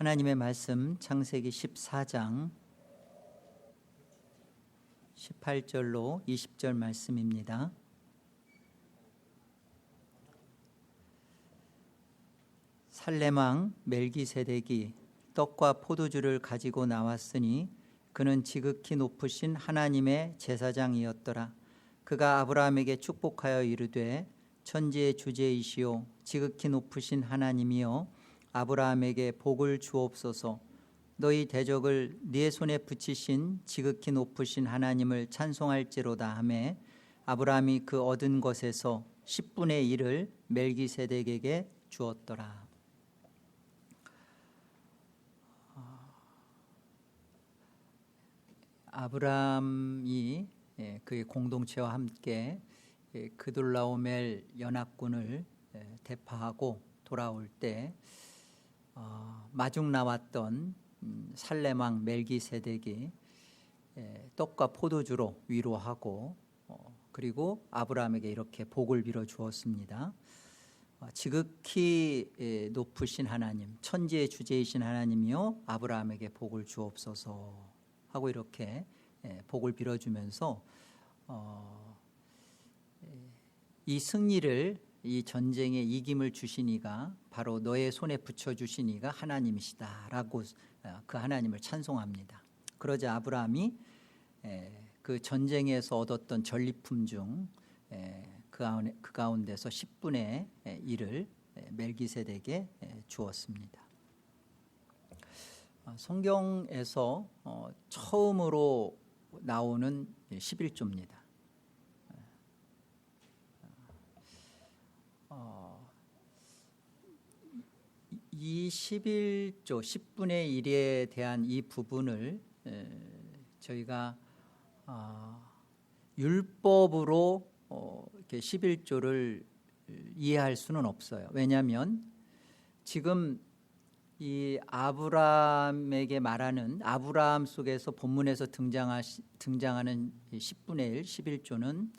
하나님의 말씀 창세기 14장 18절로 20절 말씀입니다. 살렘왕 멜기세덱이 떡과 포도주를 가지고 나왔으니 그는 지극히 높으신 하나님의 제사장이었더라. 그가 아브라함에게 축복하여 이르되 천지의 주제이시오 지극히 높으신 하나님이여 아브라함에게 복을 주옵소서. 너희 대적을 네 손에 붙이신 지극히 높으신 하나님을 찬송할지로다 하매 아브라함이 그 얻은 것에서 10분의 1을 멜기세덱에게 주었더라. 아브라함이 그의 공동체와 함께 그돌라오멜 연합군을 대파하고 돌아올 때 마중 나왔던 살렘왕 멜기세덱이 떡과 포도주로 위로하고 그리고 아브라함에게 이렇게 복을 빌어 주었습니다. 지극히 높으신 하나님, 천지의 주제이신 하나님이요 아브라함에게 복을 주옵소서 하고 이렇게 복을 빌어주면서 이 승리를, 이 전쟁의 이김을 주시니가 바로 너의 손에 붙여주시니가 하나님이시다라고 그 하나님을 찬송합니다. 그러자 아브라함이 그 전쟁에서 얻었던 전리품 중 그 가운데서 10분의 1을 멜기세덱에게 주었습니다. 성경에서 처음으로 나오는 11조입니다. 이 11조 10분의 1에 대한 이 부분을 저희가 율법으로 이렇게 11조를 이해할 수는 없어요. 왜냐하면 지금 이 아브라함에게 말하는 아브라함 속에서 본문에서 등장하는 10분의 1, 11조는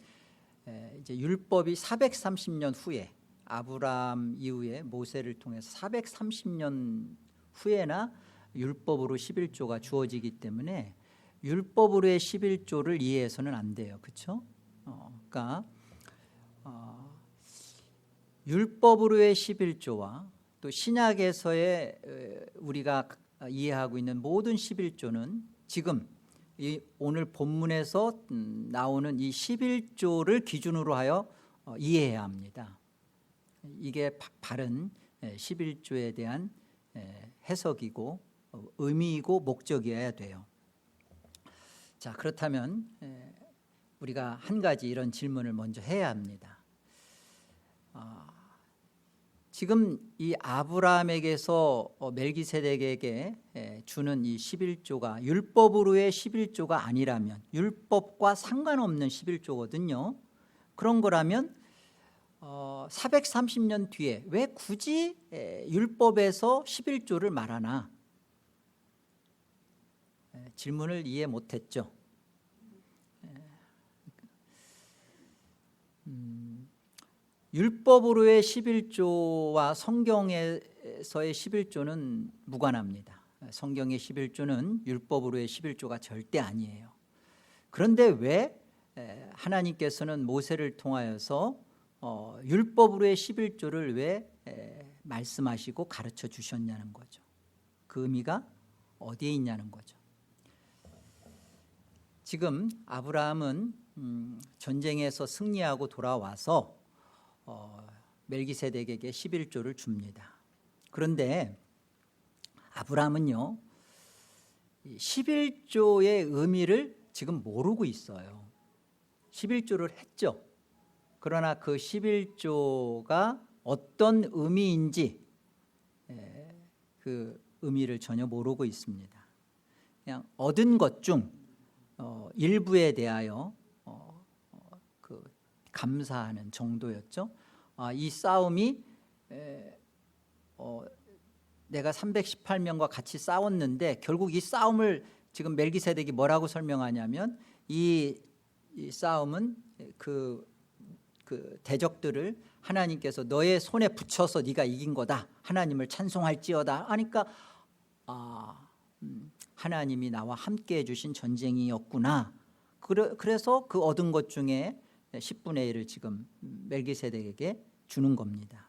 이제 율법이 430년 후에 아브라함 이후에 모세를 통해서 430년 후에나 율법으로 11조가 주어지기 때문에 율법으로의 11조를 이해해서는 안 돼요. 그렇죠? 그러니까 율법으로의 11조와 또 신약에서의 우리가 이해하고 있는 모든 11조는 지금 이 오늘 본문에서 나오는 이 11조를 기준으로 하여 이해해야 합니다. 이게 바른 11조에 대한 해석이고 의미이고 목적이어야 돼요. 자, 그렇다면 우리가 한 가지 이런 질문을 먼저 해야 합니다. 지금 이 아브라함에게서 멜기세덱에게 주는 이 11조가 율법으로의 11조가 아니라면 율법과 상관없는 11조거든요. 그런 거라면 430년 뒤에 왜 굳이 율법에서 11조를 말하나? 질문을 이해 못했죠. 율법으로의 11조와 성경에서의 11조는 무관합니다. 성경의 11조는 율법으로의 11조가 절대 아니에요. 그런데 왜 하나님께서는 모세를 통하여서 율법으로의 11조를 왜 말씀하시고 가르쳐 주셨냐는 거죠. 그 의미가 어디에 있냐는 거죠. 지금 아브라함은 전쟁에서 승리하고 돌아와서 멜기세덱에게 11조를 줍니다. 그런데 아브라함은요 11조의 의미를 지금 모르고 있어요. 11조를 했죠. 그러나 그 11조가 어떤 의미인지 그 의미를 전혀 모르고 있습니다. 그냥 얻은 것 중 일부에 대하여 그 감사하는 정도였죠. 이 싸움이 내가 318명과 같이 싸웠는데 결국 이 싸움을 지금 멜기세덱이 뭐라고 설명하냐면 이 싸움은 그 대적들을 하나님께서 너의 손에 붙여서 네가 이긴 거다. 하나님을 찬송할지어다 하니까 하나님이 나와 함께 해주신 전쟁이었구나. 그래서 그 얻은 것 중에 10분의 1을 지금 멜기세덱에게 주는 겁니다.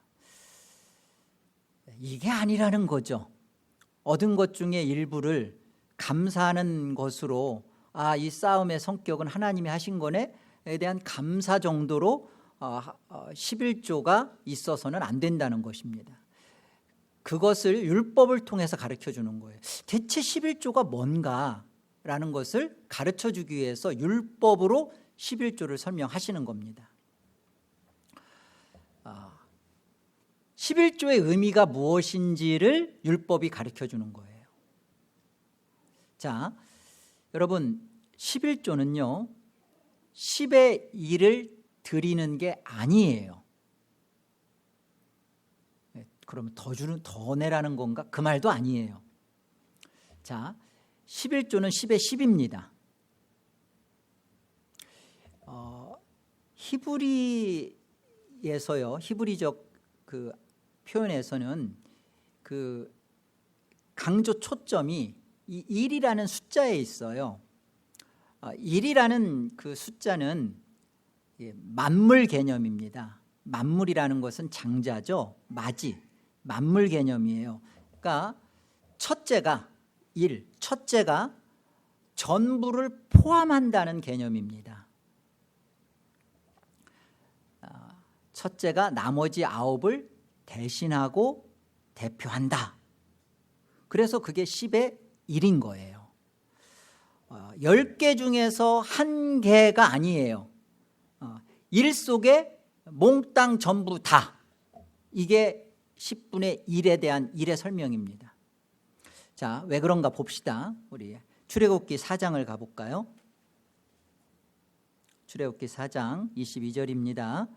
이게 아니라는 거죠. 얻은 것 중에 일부를 감사하는 것으로 이 싸움의 성격은 하나님이 하신 거네에 대한 감사 정도로 11조가 있어서는 안 된다는 것입니다. 그것을 율법을 통해서 가르쳐 주는 거예요. 대체 11조가 뭔가라는 것을 가르쳐 주기 위해서 율법으로 11조를 설명하시는 겁니다. 11조의 의미가 무엇인지를 율법이 가르쳐 주는 거예요. 자, 여러분 11조는요 10의 1을 드리는 게 아니에요. 그러면 더 내라는 건가? 그 말도 아니에요. 자, 11조는 10의 10입니다. 히브리에서요, 히브리적 그 표현에서는 그 강조 초점이 이 1이라는 숫자에 있어요. 1이라는 그 숫자는 만물 개념입니다. 만물이라는 것은 장자죠. 마지, 만물 개념이에요. 그러니까 첫째가 첫째가 전부를 포함한다는 개념입니다. 첫째가 나머지 9을 대신하고 대표한다. 그래서 그게 10의 1인 거예요. 10개 중에서 1개가 아니에요. 1 속에 몽땅 전부 다. 이게 10분의 1에 대한 1의 설명입니다. 자, 왜 그런가 봅시다. 우리 출애굽기 4장을 가볼까요? 출애굽기 4장 22절입니다.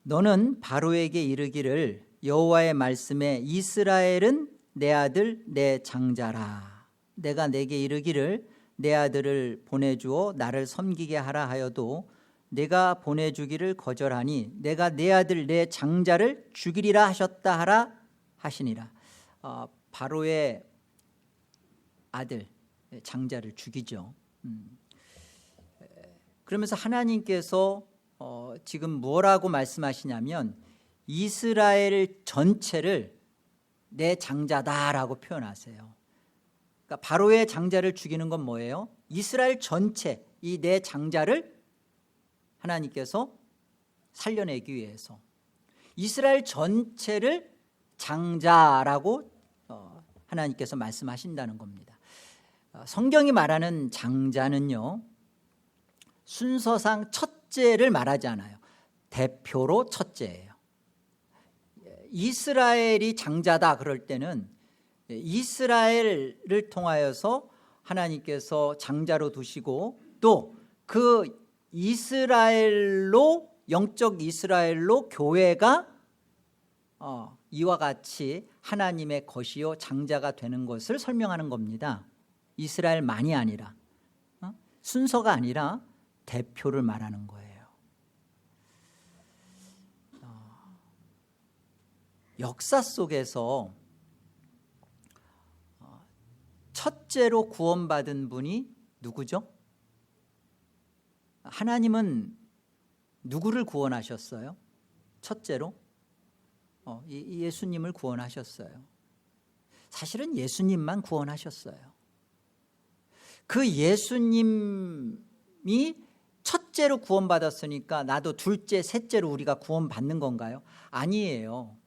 너는 바로에게 이르기를 여호와의 말씀에 이스라엘은 내 아들 내 장자라. 내가 내게 이르기를 내 아들을 보내주어 나를 섬기게 하라 하여도 내가 보내주기를 거절하니 내가 내 아들 내 장자를 죽이리라 하셨다 하라 하시니라. 바로의 아들 장자를 죽이죠. 그러면서 하나님께서 지금 뭐라고 말씀하시냐면 이스라엘 전체를 내 장자다라고 표현하세요. 그러니까 바로의 장자를 죽이는 건 뭐예요? 이스라엘 전체 이 내 장자를 하나님께서 살려내기 위해서 이스라엘 전체를 장자라고 하나님께서 말씀하신다는 겁니다. 성경이 말하는 장자는요 순서상 첫째를 말하지 않아요. 대표로 첫째예요. 이스라엘이 장자다 그럴 때는 이스라엘을 통하여서 하나님께서 장자로 두시고 또 그 이스라엘로 영적 이스라엘로 교회가 이와 같이 하나님의 것이요 장자가 되는 것을 설명하는 겁니다. 이스라엘만이 아니라 순서가 아니라 대표를 말하는 거예요. 역사 속에서 첫째로 구원받은 분이 누구죠? 하나님은 누구를 구원하셨어요? 첫째로 예수님을 구원하셨어요. 사실은 예수님만 구원하셨어요. 그 예수님이 첫째로 구원받았으니까 나도 둘째, 셋째로 우리가 구원받는 건가요? 아니에요.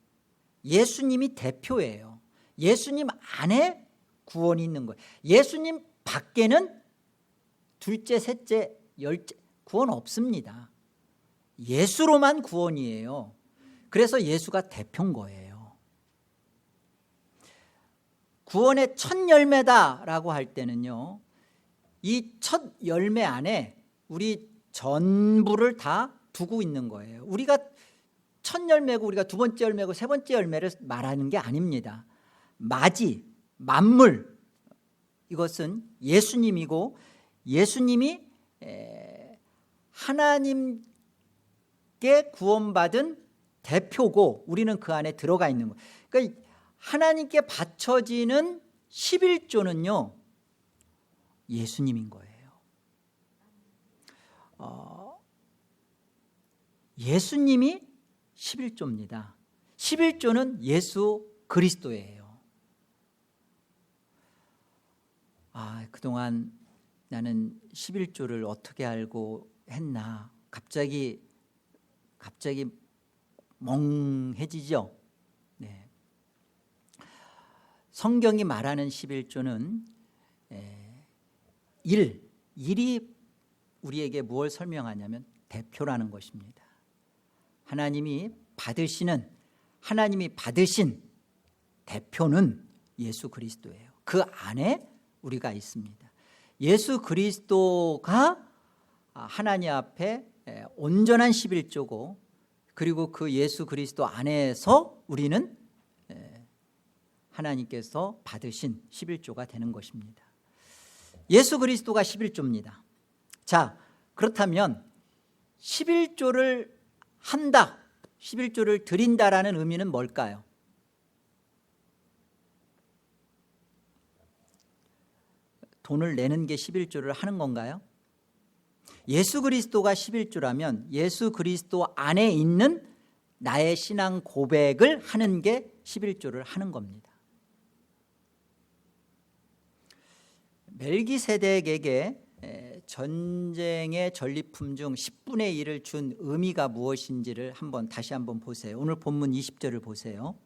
예수님이 대표예요. 예수님 안에 구원이 있는 거예요. 예수님 밖에는 둘째, 셋째, 열째 구원 없습니다. 예수로만 구원이에요. 그래서 예수가 대표인 거예요. 구원의 첫 열매다라고 할 때는요, 이 첫 열매 안에 우리 전부를 다 두고 있는 거예요. 우리가 첫 열매고 우리가 두 번째 열매고 세 번째 열매를 말하는 게 아닙니다. 마지, 만물, 이것은 예수님이고 예수님이 하나님께 구원받은 대표고 우리는 그 안에 들어가 있는 거예요. 그러니까 하나님께 바쳐지는 11조는요 예수님인 거예요. 예수님이 11조입니다. 11조는 예수 그리스도예요. 그동안 나는 11조를 어떻게 알고 했나, 갑자기 멍해지죠. 네. 성경이 말하는 11조는 일이 우리에게 무엇을 설명하냐면 대표라는 것입니다. 하나님이 받으신 대표는 예수 그리스도예요. 그 안에 우리가 있습니다. 예수 그리스도가 하나님 앞에 온전한 11조고, 그리고 그 예수 그리스도 안에서 우리는 하나님께서 받으신 11조가 되는 것입니다. 예수 그리스도가 11조입니다. 자, 그렇다면 11조를 한다, 11조를 드린다라는 의미는 뭘까요? 돈을 내는 게 11조를 하는 건가요? 예수 그리스도가 11조라면 예수 그리스도 안에 있는 나의 신앙 고백을 하는 게 11조를 하는 겁니다. 멜기세덱에게 전쟁의 전리품 중 10분의 1을 준 의미가 무엇인지를 다시 한번 보세요. 오늘 본문 20절을 보세요.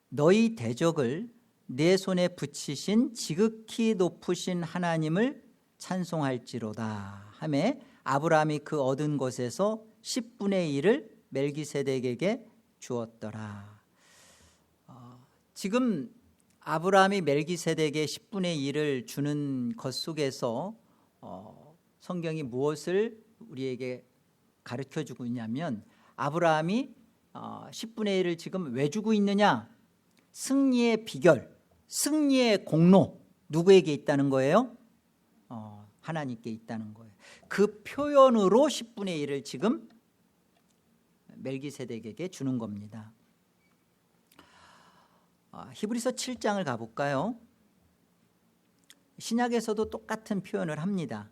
너희 대적을 내 손에 붙이신 지극히 높으신 하나님을 찬송할지로다 하매 아브라함이 그 얻은 것에서 10분의 1을 멜기세덱에게 주었더라. 지금 아브라함이 멜기세덱에게 10분의 1을 주는 것 속에서 성경이 무엇을 우리에게 가르쳐주고 있냐면, 아브라함이 10분의 1을 지금 왜 주고 있느냐? 승리의 비결, 승리의 공로 누구에게 있다는 거예요? 하나님께 있다는 거예요. 그 표현으로 10분의 1을 지금 멜기세덱에게 주는 겁니다. 히브리서 7장을 가볼까요? 신약에서도 똑같은 표현을 합니다.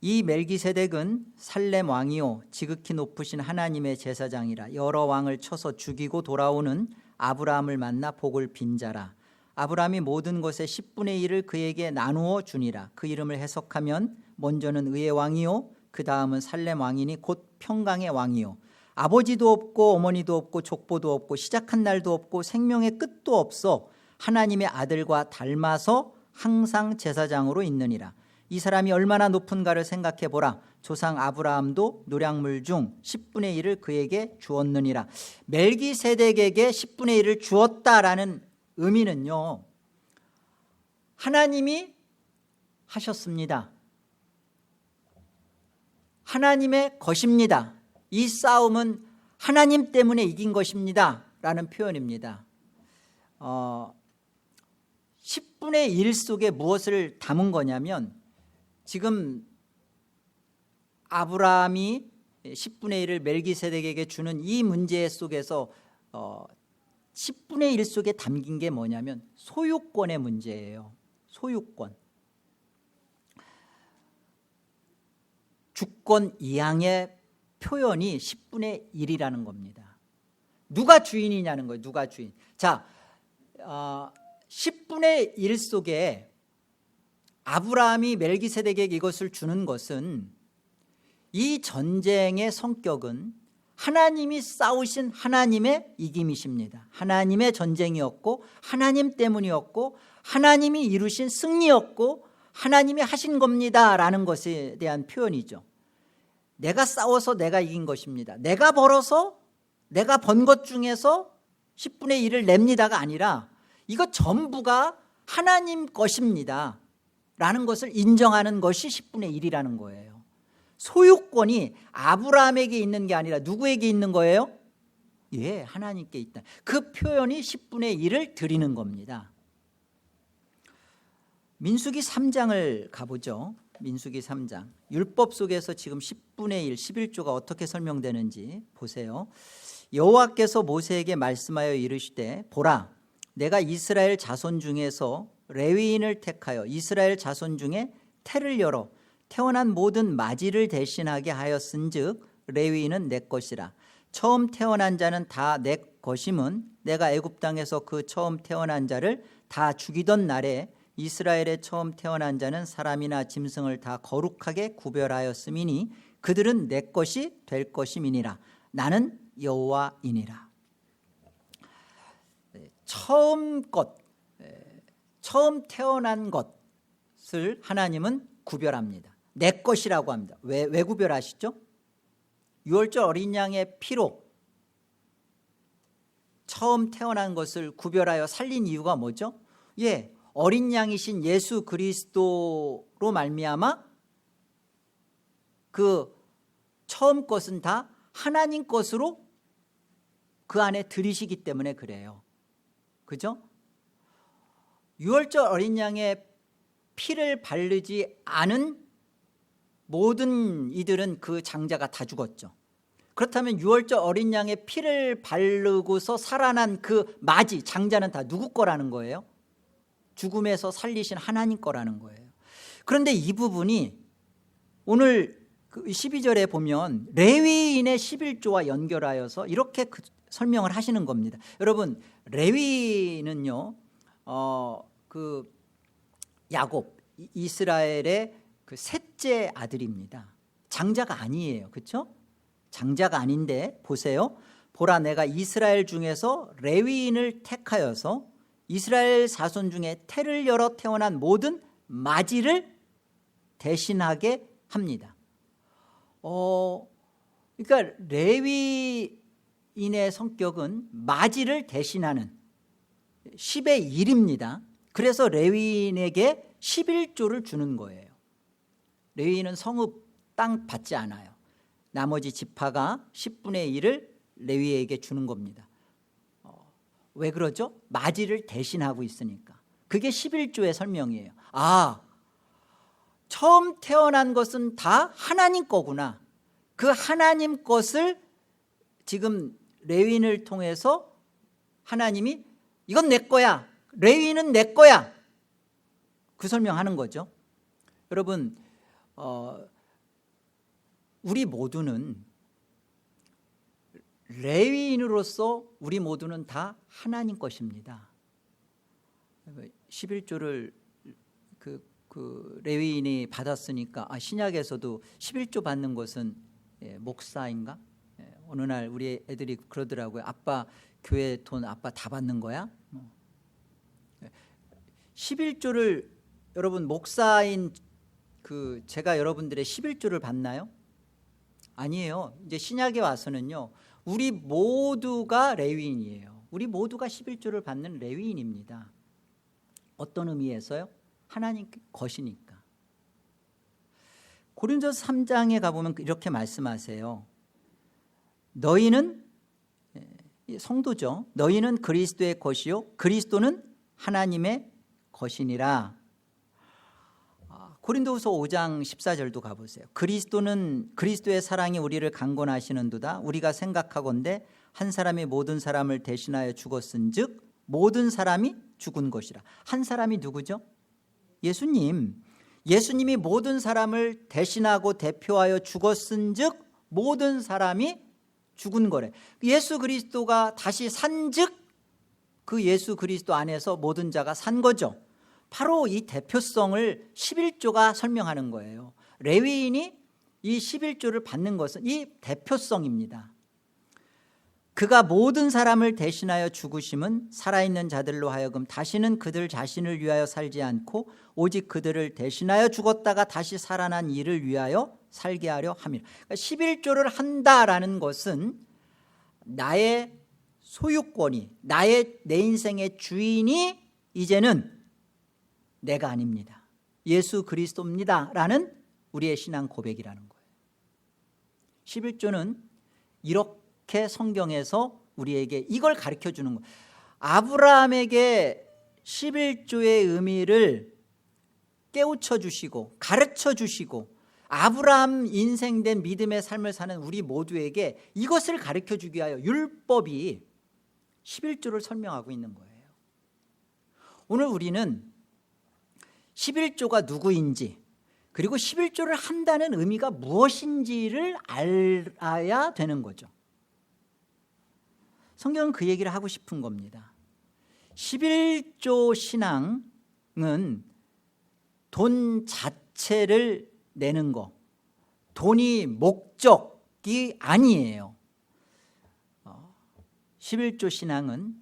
이 멜기세덱은 살렘 왕이요 지극히 높으신 하나님의 제사장이라 여러 왕을 쳐서 죽이고 돌아오는 아브라함을 만나 복을 빈 자라. 아브라함이 모든 것의 10분의 1을 그에게 나누어 주니라. 그 이름을 해석하면 먼저는 의의 왕이요 그 다음은 살렘 왕이니 곧 평강의 왕이요 아버지도 없고 어머니도 없고 족보도 없고 시작한 날도 없고 생명의 끝도 없어 하나님의 아들과 닮아서 항상 제사장으로 있느니라. 이 사람이 얼마나 높은가를 생각해 보라. 조상 아브라함도 노량물 중 10분의 1을 그에게 주었느니라. 멜기세덱에게 10분의 1을 주었다라는 의미는요, 하나님이 하셨습니다. 하나님의 것입니다. 이 싸움은 하나님 때문에 이긴 것입니다 라는 표현입니다. 10분의 1 속에 무엇을 담은 거냐면, 지금 아브라함이 10분의 1을 멜기세덱에게 주는 이 문제 속에서 10분의 1 속에 담긴 게 뭐냐면 소유권의 문제예요. 소유권. 주권 이양의 표현이 10분의 1이라는 겁니다. 누가 주인이냐는 거예요. 누가 주인. 자, 10분의 1 속에 아브라함이 멜기세덱에게 이것을 주는 것은, 이 전쟁의 성격은 하나님이 싸우신 하나님의 이김이십니다. 하나님의 전쟁이었고 하나님 때문이었고 하나님이 이루신 승리였고 하나님이 하신 겁니다 라는 것에 대한 표현이죠. 내가 싸워서 내가 이긴 것입니다. 내가 벌어서 내가 번 것 중에서 10분의 1을 냅니다가 아니라 이거 전부가 하나님 것입니다 라는 것을 인정하는 것이 10분의 1이라는 거예요. 소유권이 아브라함에게 있는 게 아니라 누구에게 있는 거예요? 예, 하나님께 있다. 그 표현이 10분의 1을 드리는 겁니다. 민수기 3장을 가보죠. 민수기 3장. 율법 속에서 지금 10분의 1, 11조가 어떻게 설명되는지 보세요. 여호와께서 모세에게 말씀하여 이르시되 보라 내가 이스라엘 자손 중에서 레위인을 택하여 이스라엘 자손 중에 태를 열어 태어난 모든 마지를 대신하게 하였은즉 레위인은 내 것이라. 처음 태어난 자는 다 내 것임은 내가 애굽 땅에서 그 처음 태어난 자를 다 죽이던 날에 이스라엘의 처음 태어난 자는 사람이나 짐승을 다 거룩하게 구별하였음이니 그들은 내 것이 될 것임이니라. 나는 여호와이니라. 처음 태어난 것을 하나님은 구별합니다. 내 것이라고 합니다. 왜 구별하시죠? 유월절 어린 양의 피로 처음 태어난 것을 구별하여 살린 이유가 뭐죠? 어린 양이신 예수 그리스도로 말미암아 그 처음 것은 다 하나님 것으로 그 안에 들이시기 때문에 그래요. 그죠? 유월절 어린 양의 피를 바르지 않은 모든 이들은 그 장자가 다 죽었죠. 그렇다면 유월절 어린 양의 피를 바르고서 살아난 그 마지 장자는 다 누구 거라는 거예요? 죽음에서 살리신 하나님 거라는 거예요. 그런데 이 부분이 오늘 12절에 보면 레위인의 11조와 연결하여서 이렇게 설명을 하시는 겁니다. 여러분 레위는요 그 야곱 이스라엘의 그 셋째 아들입니다. 장자가 아니에요. 그렇죠? 장자가 아닌데 보세요. 보라 내가 이스라엘 중에서 레위인을 택하여서 이스라엘 자손 중에 태를 열어 태어난 모든 마지를 대신하게 합니다. 그러니까 레위인의 성격은 마지를 대신하는 10의 1입니다. 그래서 레위인에게 11조를 주는 거예요. 레위인은 성읍 땅 받지 않아요. 나머지 지파가 10분의 1을 레위에게 주는 겁니다. 왜 그러죠? 마지를 대신하고 있으니까. 그게 11조의 설명이에요. 처음 태어난 것은 다 하나님 거구나. 그 하나님 것을 지금 레위인을 통해서 하나님이 이건 내 거야. 레위인은 내 거야. 그 설명하는 거죠. 여러분 우리 모두는 레위인으로서 우리 모두는 다 하나님 것입니다. 11조를 그 레위인이 받았으니까 신약에서도 11조 받는 것은 목사인가? 어느 날 우리 애들이 그러더라고요. 아빠 교회 돈 아빠 다 받는 거야? 11조를 여러분 목사인 제가 여러분들의 11조를 받나요? 아니에요. 이제 신약에 와서는요. 우리 모두가 레위인이에요. 우리 모두가 11조를 받는 레위인입니다. 어떤 의미에서요? 하나님 것이니까. 고린도서 3장에 가보면 이렇게 말씀하세요. 너희는 성도죠. 너희는 그리스도의 것이요 그리스도는 하나님의 것이니라. 고린도후서 5장 14절도 가보세요. 그리스도의 사랑이 우리를 강권하시는도다. 우리가 생각하건대 한 사람이 모든 사람을 대신하여 죽었은즉 모든 사람이 죽은 것이라. 한 사람이 누구죠? 예수님이 모든 사람을 대신하고 대표하여 죽었은즉 모든 사람이 죽은 거래. 예수 그리스도가 다시 산즉 그 예수 그리스도 안에서 모든 자가 산 거죠. 바로 이 대표성을 11조가 설명하는 거예요. 레위인이 이 11조를 받는 것은 이 대표성입니다. 그가 모든 사람을 대신하여 죽으심은 살아있는 자들로 하여금 다시는 그들 자신을 위하여 살지 않고 오직 그들을 대신하여 죽었다가 다시 살아난 이를 위하여 살게 하려 함이라. 그러니까 11조를 한다라는 것은 나의 소유권이 내 인생의 주인이 이제는 내가 아닙니다. 예수 그리스도입니다 라는 우리의 신앙 고백이라는 거예요. 11조는 이렇게 성경에서 우리에게 이걸 가르쳐주는 거예요. 아브라함에게 11조의 의미를 깨우쳐 주시고 가르쳐 주시고 아브라함 인생된 믿음의 삶을 사는 우리 모두에게 이것을 가르쳐 주기 위하여 율법이 11조를 설명하고 있는 거예요. 오늘 우리는 11조가 누구인지, 그리고 11조를 한다는 의미가 무엇인지를 알아야 되는 거죠. 성경은 그 얘기를 하고 싶은 겁니다. 11조 신앙은 돈 자체를 내는 거, 돈이 목적이 아니에요. 11조 신앙은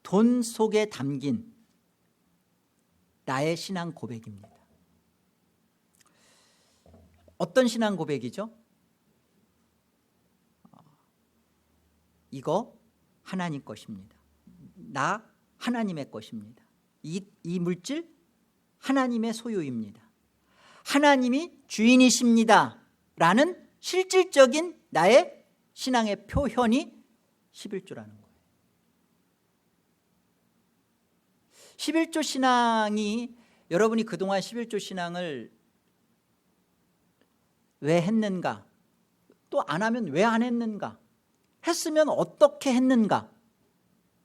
돈 속에 담긴 나의 신앙 고백입니다. 어떤 신앙 고백이죠? 이거 하나님 것입니다. 나 하나님의 것입니다. 이 물질 하나님의 소유입니다. 하나님이 주인이십니다 라는 실질적인 나의 신앙의 표현이 11조라는 거예요. 11조 신앙이, 여러분이 그동안 11조 신앙을 왜 했는가, 또 안 하면 왜 안 했는가, 했으면 어떻게 했는가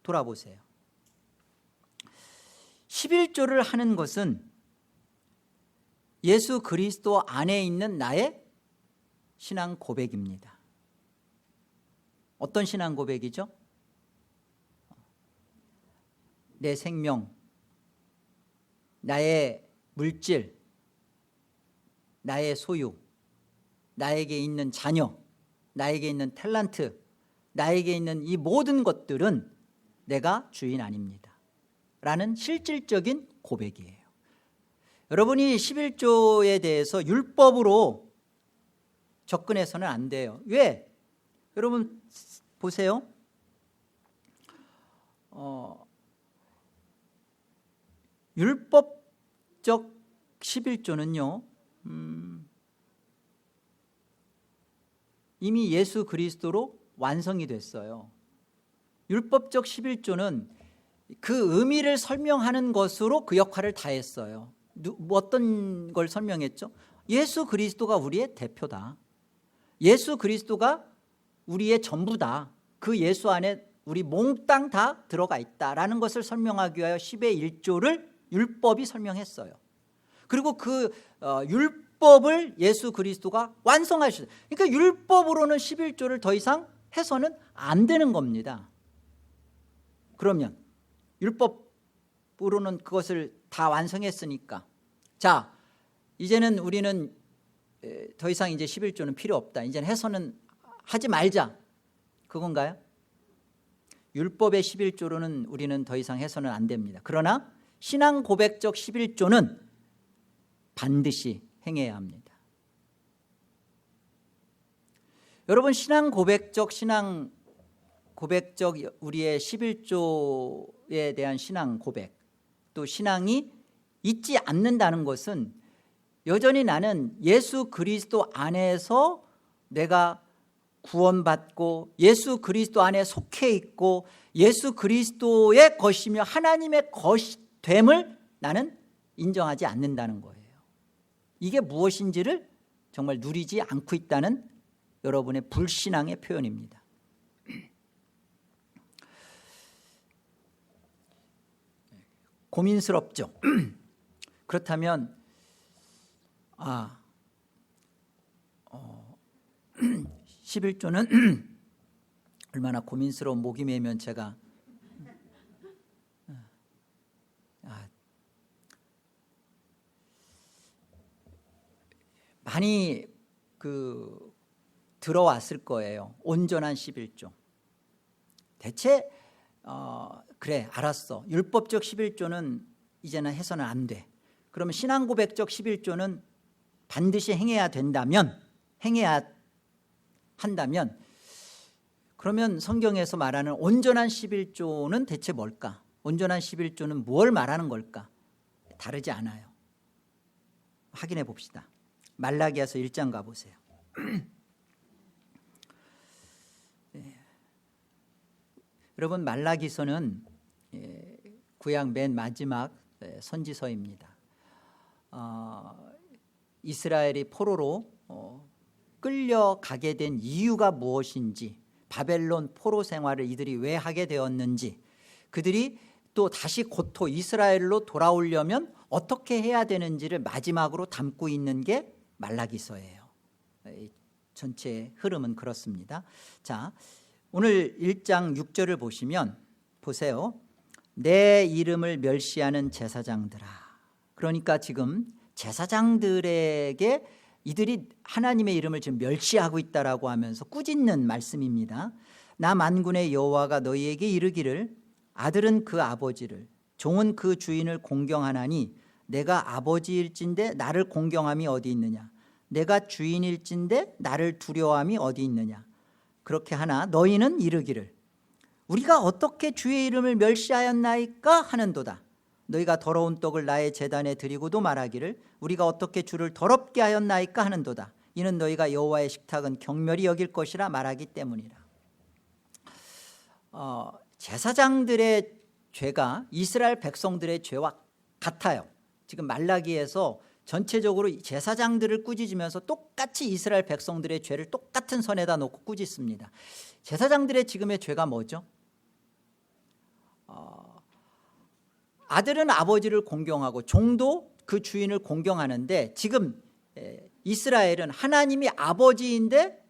돌아보세요. 11조를 하는 것은 예수 그리스도 안에 있는 나의 신앙 고백입니다. 어떤 신앙 고백이죠? 내 생명, 나의 물질, 나의 소유, 나에게 있는 자녀, 나에게 있는 탤런트, 나에게 있는 이 모든 것들은 내가 주인 아닙니다 라는 실질적인 고백이에요. 여러분이 11조에 대해서 율법으로 접근해서는 안 돼요. 왜? 여러분 보세요. 율법적 11조는요 이미 예수 그리스도로 완성이 됐어요. 율법적 11조는 그 의미를 설명하는 것으로 그 역할을 다했어요. 어떤 걸 설명했죠? 예수 그리스도가 우리의 대표다. 예수 그리스도가 우리의 전부다. 그 예수 안에 우리 몽땅 다 들어가 있다라는 것을 설명하기 위하여 10의 1조를 율법이 설명했어요. 그리고 그 율법을 예수 그리스도가 완성하셨어요. 그러니까 율법으로는 11조를 더 이상 해서는 안 되는 겁니다. 그러면 율법으로는 그것을 다 완성했으니까, 자 이제는 우리는 더 이상 이제 11조는 필요 없다, 이제는 해서는 하지 말자, 그건가요? 율법의 11조로는 우리는 더 이상 해서는 안 됩니다. 그러나 신앙 고백적 11조는 반드시 행해야 합니다. 여러분, 신앙 고백적 우리의 11조에 대한 신앙 고백, 또 신앙이 있지 않는다는 것은 여전히 나는 예수 그리스도 안에서 내가 구원받고 예수 그리스도 안에 속해 있고 예수 그리스도의 것이며 하나님의 것됨을 나는 인정하지 않는다는 거예요. 이게 무엇인지를 정말 누리지 않고 있다는 여러분의 불신앙의 표현입니다. 고민스럽죠. 그렇다면 11조는 얼마나 고민스러운 목이 메면 제가 많이 들어왔을 거예요. 온전한 11조. 대체 그래 알았어, 율법적 11조는 이제는 해서는 안 돼. 그러면 신앙고백적 11조는 반드시 행해야 된다면, 행해야 한다면, 그러면 성경에서 말하는 온전한 11조는 대체 뭘까? 온전한 11조는 뭘 말하는 걸까? 다르지 않아요. 확인해 봅시다. 말라기야서 1장 가보세요. 여러분, 말라기서는 구약 맨 마지막 선지서입니다. 이스라엘이 포로로 끌려가게 된 이유가 무엇인지, 바벨론 포로 생활을 이들이 왜 하게 되었는지, 그들이 또 다시 고토 이스라엘로 돌아오려면 어떻게 해야 되는지를 마지막으로 담고 있는 게 말라기서예요. 전체 흐름은 그렇습니다. 자, 오늘 1장 6절을 보시면 보세요. 내 이름을 멸시하는 제사장들아. 그러니까 지금 제사장들에게 이들이 하나님의 이름을 지금 멸시하고 있다라고 하면서 꾸짖는 말씀입니다. 나 만군의 여호와가 너희에게 이르기를 아들은 그 아버지를 종은 그 주인을 공경하나니 내가 아버지일진데 나를 공경함이 어디 있느냐, 내가 주인일진데 나를 두려워함이 어디 있느냐. 그렇게 하나 너희는 이르기를 우리가 어떻게 주의 이름을 멸시하였나이까 하는도다. 너희가 더러운 떡을 나의 제단에 드리고도 말하기를 우리가 어떻게 주를 더럽게 하였나이까 하는도다. 이는 너희가 여호와의 식탁은 경멸히 여길 것이라 말하기 때문이라. 제사장들의 죄가 이스라엘 백성들의 죄와 같아요. 지금 말라기에서 전체적으로 제사장들을 꾸짖으면서 똑같이 이스라엘 백성들의 죄를 똑같은 선에다 놓고 꾸짖습니다. 제사장들의 지금의 죄가 뭐죠? 아들은 아버지를 공경하고 종도 그 주인을 공경하는데, 지금 이스라엘은 하나님이 아버지인데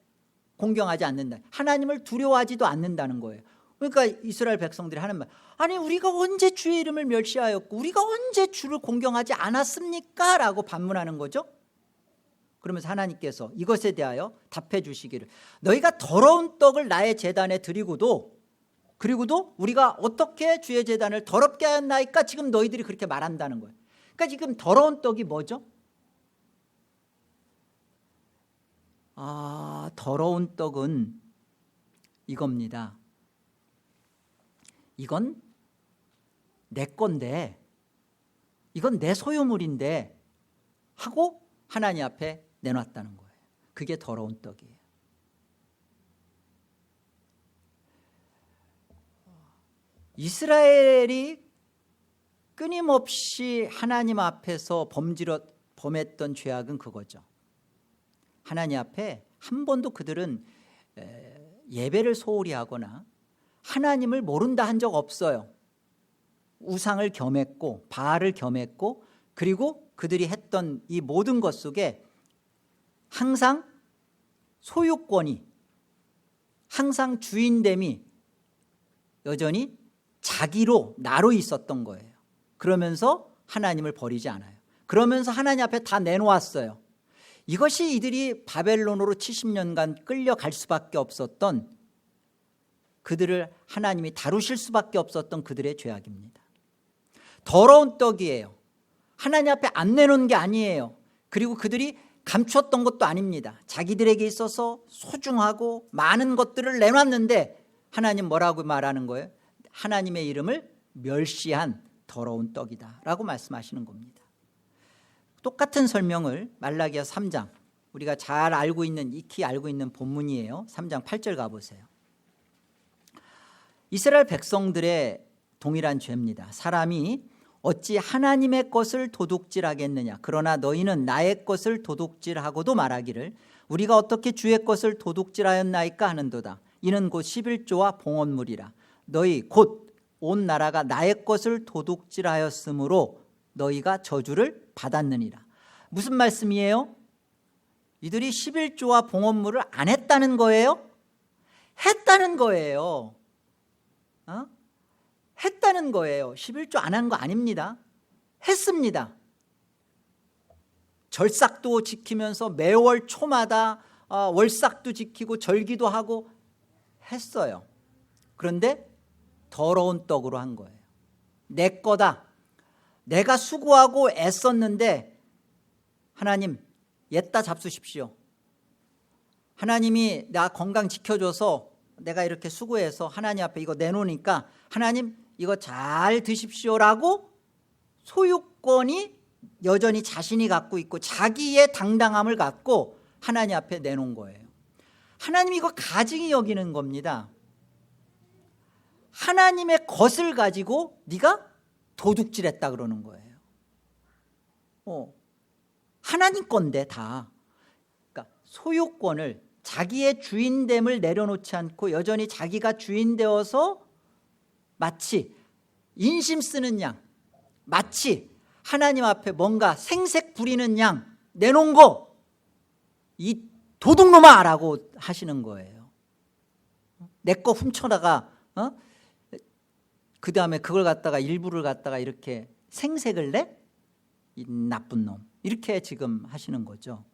공경하지 않는다, 하나님을 두려워하지도 않는다는 거예요. 그러니까 이스라엘 백성들이 하는 말, 아니 우리가 언제 주의 이름을 멸시하였고 우리가 언제 주를 공경하지 않았습니까? 라고 반문하는 거죠. 그러면서 하나님께서 이것에 대하여 답해 주시기를 너희가 더러운 떡을 나의 제단에 드리고도 그리고도 우리가 어떻게 주의 제단을 더럽게 하였나이까 지금 너희들이 그렇게 말한다는 거예요. 그러니까 지금 더러운 떡이 뭐죠? 더러운 떡은 이겁니다. 이건 내 건데, 이건 내 소유물인데 하고 하나님 앞에 내놨다는 거예요. 그게 더러운 떡이에요. 이스라엘이 끊임없이 하나님 앞에서 범했던 죄악은 그거죠. 하나님 앞에 한 번도 그들은 예배를 소홀히 하거나 하나님을 모른다 한 적 없어요. 우상을 겸했고 바알을 겸했고, 그리고 그들이 했던 이 모든 것 속에 항상 소유권이, 항상 주인됨이 여전히 자기로, 나로 있었던 거예요. 그러면서 하나님을 버리지 않아요. 그러면서 하나님 앞에 다 내놓았어요. 이것이 이들이 바벨론으로 70년간 끌려갈 수밖에 없었던, 그들을 하나님이 다루실 수밖에 없었던 그들의 죄악입니다. 더러운 떡이에요. 하나님 앞에 안 내놓은 게 아니에요. 그리고 그들이 감췄던 것도 아닙니다. 자기들에게 있어서 소중하고 많은 것들을 내놨는데 하나님 뭐라고 말하는 거예요? 하나님의 이름을 멸시한 더러운 떡이다 라고 말씀하시는 겁니다. 똑같은 설명을 말라기야 3장, 우리가 잘 알고 있는, 익히 알고 있는 본문이에요. 3장 8절 가보세요. 이스라엘 백성들의 동일한 죄입니다. 사람이 어찌 하나님의 것을 도둑질하겠느냐, 그러나 너희는 나의 것을 도둑질하고도 말하기를 우리가 어떻게 주의 것을 도둑질하였나이까 하는도다. 이는 곧 11조와 봉헌물이라. 너희 곧 온 나라가 나의 것을 도둑질하였으므로 너희가 저주를 받았느니라. 무슨 말씀이에요? 이들이 11조와 봉헌물을 안 했다는 거예요? 했다는 거예요. 했다는 거예요. 11조 안 한 거 아닙니다. 했습니다. 절삭도 지키면서 매월 초마다 월삭도 지키고 절기도 하고 했어요. 그런데 더러운 떡으로 한 거예요. 내 거다. 내가 수고하고 애썼는데 하나님 옛다 잡수십시오. 하나님이 나 건강 지켜줘서 내가 이렇게 수고해서 하나님 앞에 이거 내놓으니까 하나님 이거 잘 드십시오라고 소유권이 여전히 자신이 갖고 있고 자기의 당당함을 갖고 하나님 앞에 내놓은 거예요. 하나님이 이거 가증히 여기는 겁니다. 하나님의 것을 가지고 네가 도둑질했다 그러는 거예요. 하나님 건데 다. 그러니까 소유권을, 자기의 주인됨을 내려놓지 않고 여전히 자기가 주인 되어서 마치 인심 쓰는 양, 마치 하나님 앞에 뭔가 생색 부리는 양 내놓은 거, 이 도둑놈아 라고 하시는 거예요. 내 거 훔쳐다가 그 다음에 그걸 갖다가 일부를 갖다가 이렇게 생색을 내? 이 나쁜 놈, 이렇게 지금 하시는 거죠.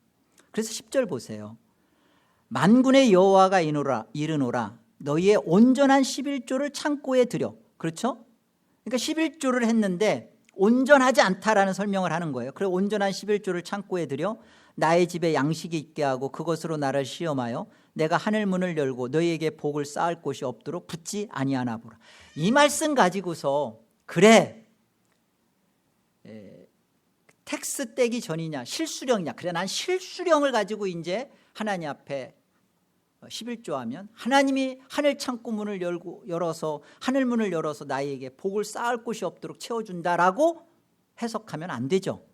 그래서 10절 보세요. 만군의 여호와가 이르노라 너희의 온전한 11조를 창고에 들여. 그렇죠? 그러니까 11조를 했는데 온전하지 않다라는 설명을 하는 거예요. 그래서 온전한 11조를 창고에 들여 나의 집에 양식이 있게 하고 그것으로 나를 시험하여 내가 하늘 문을 열고 너희에게 복을 쌓을 곳이 없도록 붙지 아니하나 보라. 이 말씀 가지고서 그래 텍스 떼기 전이냐 실수령이냐, 그래 난 실수령을 가지고 이제 하나님 앞에 11조 하면 하나님이 하늘 창고 문을 열어서 하늘 문을 열어서 나에게 복을 쌓을 곳이 없도록 채워준다라고 해석하면 안 되죠.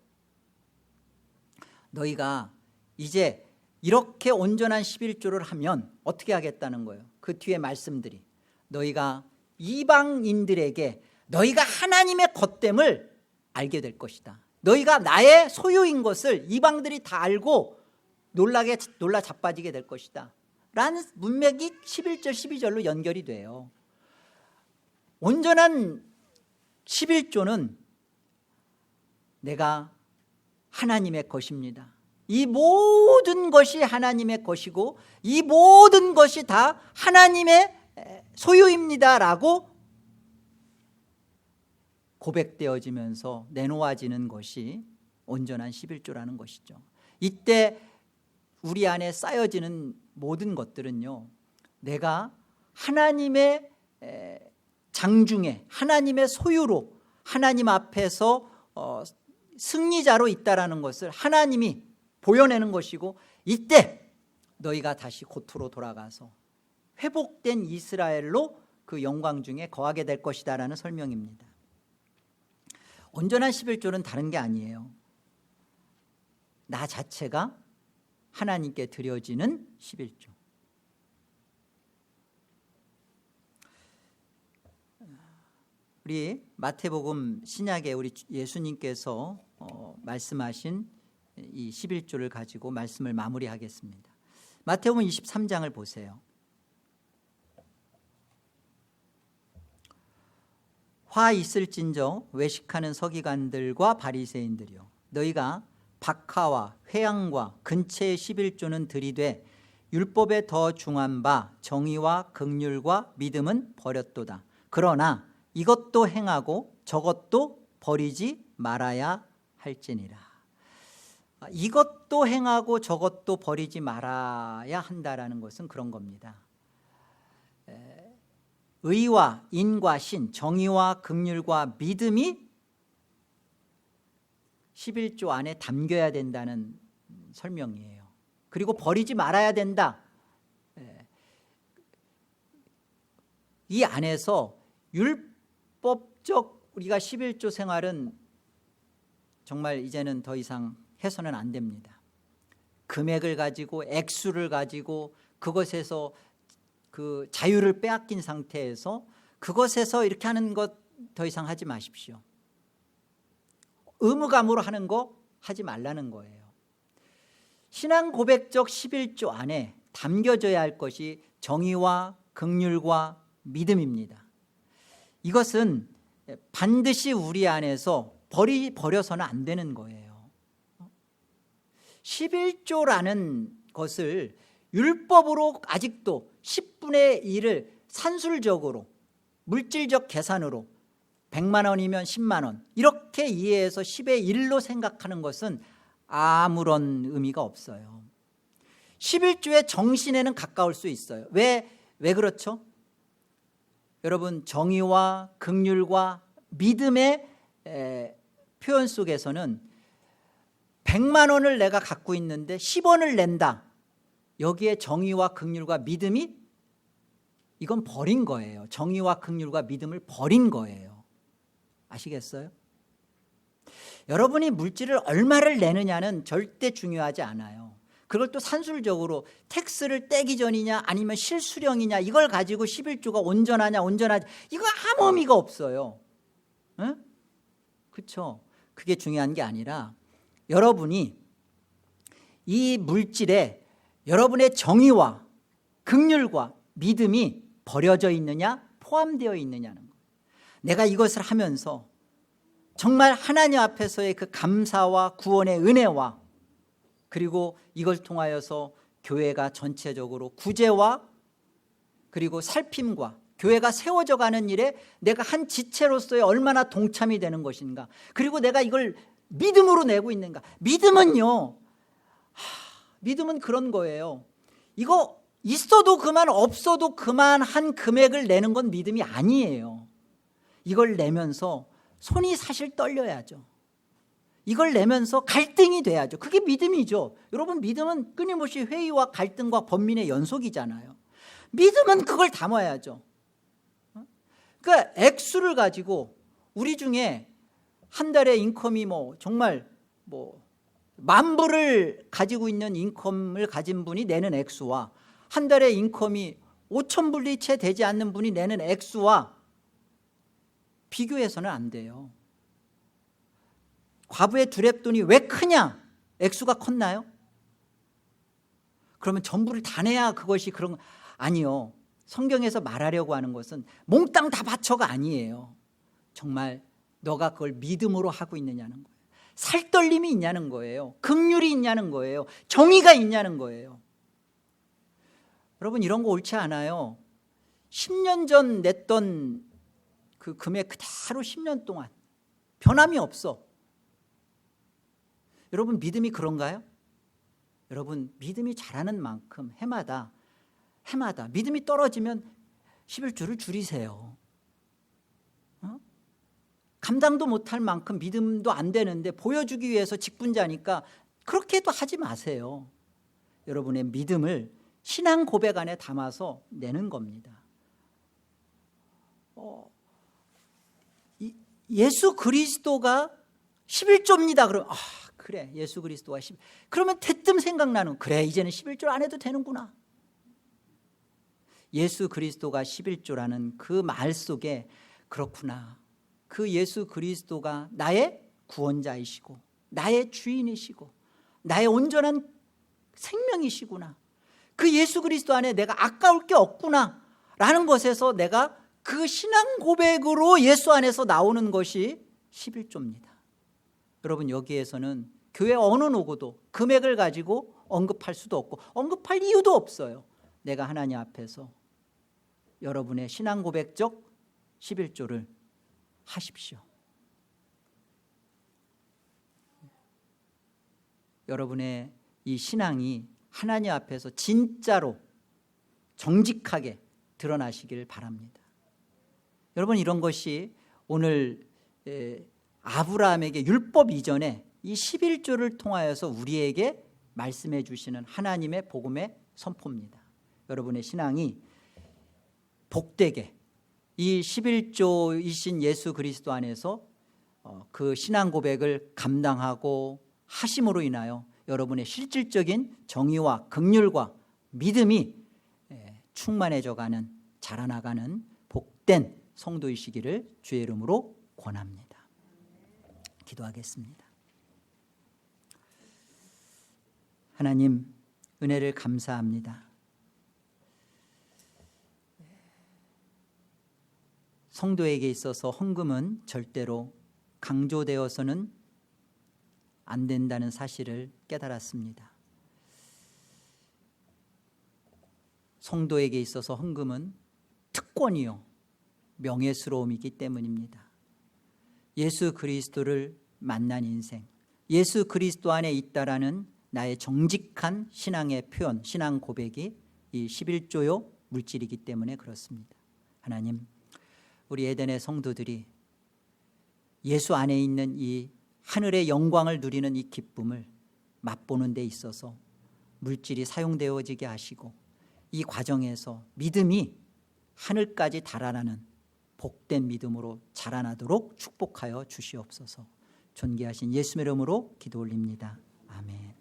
너희가 이제 이렇게 온전한 11조를 하면 어떻게 하겠다는 거예요? 그 뒤에 말씀들이 너희가 이방인들에게 너희가 하나님의 것됨을 알게 될 것이다. 너희가 나의 소유인 것을 이방들이 다 알고 놀라 자빠지게 될 것이다 라는 문맥이 11절 12절로 연결이 돼요. 온전한 11조는 내가 하나님의 것입니다. 이 모든 것이 하나님의 것이고 이 모든 것이 다 하나님의 소유입니다 라고 고백되어지면서 내놓아지는 것이 온전한 11조라는 것이죠. 이때 우리 안에 쌓여지는 모든 것들은요, 내가 하나님의 장중에 하나님의 소유로 하나님 앞에서 승리자로 있다라는 것을 하나님이 보여내는 것이고, 이때 너희가 다시 고토로 돌아가서 회복된 이스라엘로 그 영광 중에 거하게 될 것이다 라는 설명입니다. 온전한 11조는 다른 게 아니에요. 나 자체가 하나님께 드려지는 11조. 우리 마태복음 신약에 우리 예수님께서 말씀하신 이 11조를 가지고 말씀을 마무리하겠습니다. 마태복음 23장을 보세요. 화 있을진저 외식하는 서기관들과 바리새인들이여, 너희가 박하와 회양과 근체의 11조는 들이되 율법에 더 중한 바 정의와 긍휼과 믿음은 버렸도다. 그러나 이것도 행하고 저것도 버리지 말아야 할지니라. 이것도 행하고 저것도 버리지 말아야 한다라는 것은 그런 겁니다. 의와 인과 신, 정의와 긍휼과 믿음이 11조 안에 담겨야 된다는 설명이에요. 그리고 버리지 말아야 된다. 이 안에서 율법적 우리가 11조 생활은 정말 이제는 더 이상 해서는 안 됩니다. 금액을 가지고 액수를 가지고 그것에서 그 자유를 빼앗긴 상태에서 그것에서 이렇게 하는 것 더 이상 하지 마십시오. 의무감으로 하는 거 하지 말라는 거예요. 신앙 고백적 11조 안에 담겨져야 할 것이 정의와 긍휼과 믿음입니다. 이것은 반드시 우리 안에서 버려서는 안 되는 거예요. 11조라는 것을 율법으로 아직도 10분의 1을 산술적으로 물질적 계산으로 100만 원이면 10만 원 이렇게 이해해서 10의 1로 생각하는 것은 아무런 의미가 없어요. 11조의 정신에는 가까울 수 있어요. 왜 그렇죠? 여러분, 정의와 긍휼과 믿음의 표현 속에서는 100만 원을 내가 갖고 있는데 10원을 낸다. 여기에 정의와 긍휼과 믿음이 이건 버린 거예요. 정의와 긍휼과 믿음을 버린 거예요. 아시겠어요? 여러분이 물질을 얼마를 내느냐는 절대 중요하지 않아요. 그걸 또 산술적으로 텍스를 떼기 전이냐 아니면 실수령이냐 이걸 가지고 11조가 온전하냐 온전하지, 이거 아무 의미가 없어요. 응? 그렇죠? 그게 중요한 게 아니라 여러분이 이 물질에 여러분의 정의와 긍휼과 믿음이 버려져 있느냐 포함되어 있느냐는 거예요. 내가 이것을 하면서 정말 하나님 앞에서의 그 감사와 구원의 은혜와 그리고 이걸 통하여서 교회가 전체적으로 구제와 그리고 살핌과 교회가 세워져 가는 일에 내가 한 지체로서의 얼마나 동참이 되는 것인가, 그리고 내가 이걸 믿음으로 내고 있는가. 믿음은요, 믿음은 그런 거예요. 이거 있어도 그만 없어도 그만한 금액을 내는 건 믿음이 아니에요. 이걸 내면서 손이 사실 떨려야죠. 이걸 내면서 갈등이 돼야죠. 그게 믿음이죠. 여러분, 믿음은 끊임없이 회의와 갈등과 번민의 연속이잖아요. 믿음은 그걸 담아야죠. 그러니까 액수를 가지고 우리 중에 한 달에 인컴이 정말 10,000불을 가지고 있는 인컴을 가진 분이 내는 액수와 한 달에 인컴이 5,000불이 채 되지 않는 분이 내는 액수와 비교해서는 안 돼요. 과부의 두렙돈이 왜 크냐? 액수가 컸나요? 그러면 전부를 다 내야 그것이 그런 거 아니요. 성경에서 말하려고 하는 것은 몽땅 다 바쳐가 아니에요. 정말 너가 그걸 믿음으로 하고 있느냐는 거예요. 살떨림이 있냐는 거예요. 긍휼이 있냐는 거예요. 정의가 있냐는 거예요. 여러분, 이런 거 옳지 않아요. 10년 전 냈던 그 금액 그대로 10년 동안 변함이 없어. 여러분, 믿음이 그런가요? 여러분, 믿음이 자라는 만큼 해마다 믿음이 떨어지면 11조를 줄이세요. 감당도 못할 만큼 믿음도 안 되는데 보여주기 위해서 직분자니까 그렇게도 하지 마세요. 여러분의 믿음을 신앙 고백 안에 담아서 내는 겁니다. 예수 그리스도가 11조입니다. 그러면 그래, 예수 그리스도가 11. 그러면 대뜸 생각나는, 그래, 이제는 11조 안 해도 되는구나. 예수 그리스도가 11조라는 그 말 속에 그렇구나, 그 예수 그리스도가 나의 구원자이시고 나의 주인이시고 나의 온전한 생명이시구나, 그 예수 그리스도 안에 내가 아까울 게 없구나 라는 것에서 내가 그 신앙 고백으로 예수 안에서 나오는 것이 11조입니다. 여러분, 여기에서는 교회 어느 누구도 금액을 가지고 언급할 수도 없고 언급할 이유도 없어요. 내가 하나님 앞에서 여러분의 신앙 고백적 11조를 하십시오. 여러분의 이 신앙이 하나님 앞에서 진짜로 정직하게 드러나시길 바랍니다. 여러분, 이런 것이 오늘 아브라함에게 율법 이전에 이 11조를 통하여서 우리에게 말씀해 주시는 하나님의 복음의 선포입니다. 여러분의 신앙이 복되게 이 11조이신 예수 그리스도 안에서 그 신앙 고백을 감당하고 하심으로 인하여 여러분의 실질적인 정의와 긍휼과 믿음이 충만해져가는, 자라나가는 복된 성도이시기를 주의 이름으로 권합니다. 기도하겠습니다. 하나님, 은혜를 감사합니다. 성도에게 있어서 헌금은 절대로 강조되어서는 안 된다는 사실을 깨달았습니다. 성도에게 있어서 헌금은 특권이요 명예스러움이기 때문입니다. 예수 그리스도를 만난 인생, 예수 그리스도 안에 있다라는 나의 정직한 신앙의 표현, 신앙 고백이 이 11조요 물질이기 때문에 그렇습니다. 하나님, 우리 에덴의 성도들이 예수 안에 있는 이 하늘의 영광을 누리는 이 기쁨을 맛보는 데 있어서 물질이 사용되어지게 하시고 이 과정에서 믿음이 하늘까지 달아나는 복된 믿음으로 자라나도록 축복하여 주시옵소서. 존귀하신 예수의 이름으로 기도 올립니다. 아멘.